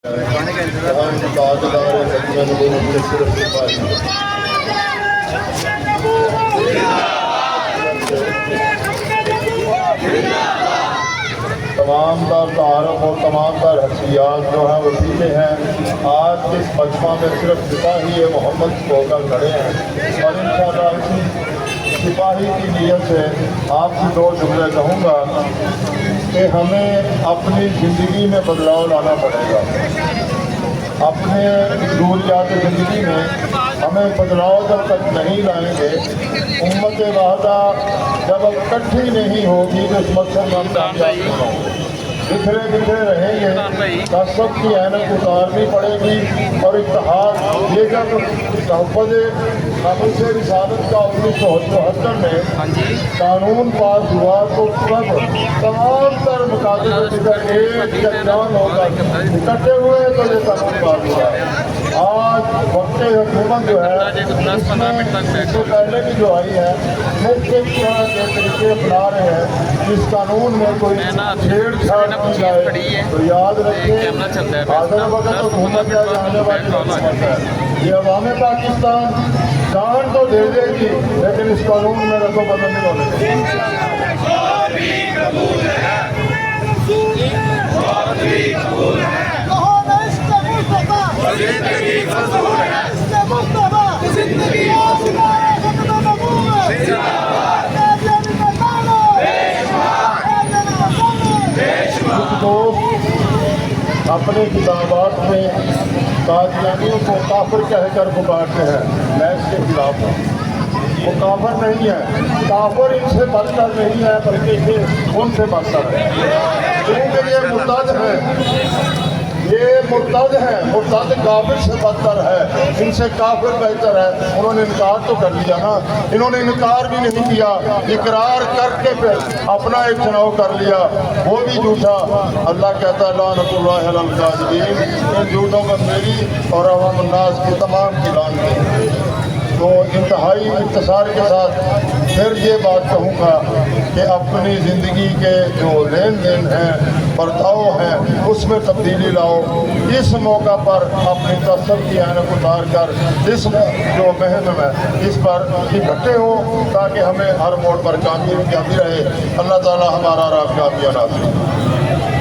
تمام تر تعارف اور تمام تر حیثیات جو ہیں وہ پیچھے ہیں. آج اس مجمع میں صرف سپاہی محمد ہو کر کھڑے ہیں اور انشاءاللہ اسی سپاہی کی نیت سے آپ سے دو جملے کہوں گا کہ ہمیں اپنی زندگی میں بدلاؤ لانا پڑے گا. اپنے ضروریات زندگی میں ہمیں بدلاؤ جب تک نہیں لائیں گے، امت واحدہ جب اب اکٹھی نہیں ہوگی تو اس مقصد میں ہم کامیاب نہیں ہوں گے. بکھرے بکھرے رہیں گے، تعصب کی اینک اتارنی پڑے گی اور اتحاد. یہ جب تحفظ قابل سے رسالت کا 1972 میں قانون پاس ہوا تو تمام تر مقاصد ایک یکجان ہو کر اکٹھے ہوئے تو یہ قانون پاس ہوا. آج وقت حکومت جو ہے اس میں اس سے پہلے بھی جو آئی ہے مختلف طرح کے طریقے اپنا رہے ہیں. اس قانون میں کوئی چھیڑ چھاڑ کی جائے تو یاد رکھیں حاضر وقت حکومت یا جانے والی حکومت ہے. یہ عوام پاکستان جان تو دے دے گی لیکن اس قانون میں رد و بدل نہیں ہونے دے گی. اپنے کتابات میں قادیانیوں کو کافر کہہ کر پکارتے ہیں. میں اس کے خلاف ہوں. وہ کافر نہیں ہے. کافر ان سے بڑھ کر نہیں ہے بلکہ یہ ان سے بڑھ کر ہے. کیونکہ یہ مرتد ہے. یہ مرتد ہے. مرتد کافر سے بدتر ہے. ان سے کافر بہتر ہے. انہوں نے انکار تو کر لیا نا. انہوں نے انکار بھی نہیں کیا، اقرار کر کے پھر اپنا ایک چناؤ کر لیا، وہ بھی جھوٹا. اللہ کہتا ہے لعنت اللہ علی الکاذبین. ان جھوٹوں پر میری اور عوام الناس کی تمام کی لعنت ہے. تو انتہائی اختصار کے ساتھ پھر یہ بات کہوں گا کہ اپنی زندگی کے جو لین دین ہیں، برتاؤ ہیں، اس میں تبدیلی لاؤ. اس موقع پر اپنی تعصب کی اینک اتار کر اس جو مہم ہے اس پر اکٹھے ہوں تاکہ ہمیں ہر موڑ پر کامیابی رہے. اللہ تعالی ہمارا راہ کامیاب نصیب.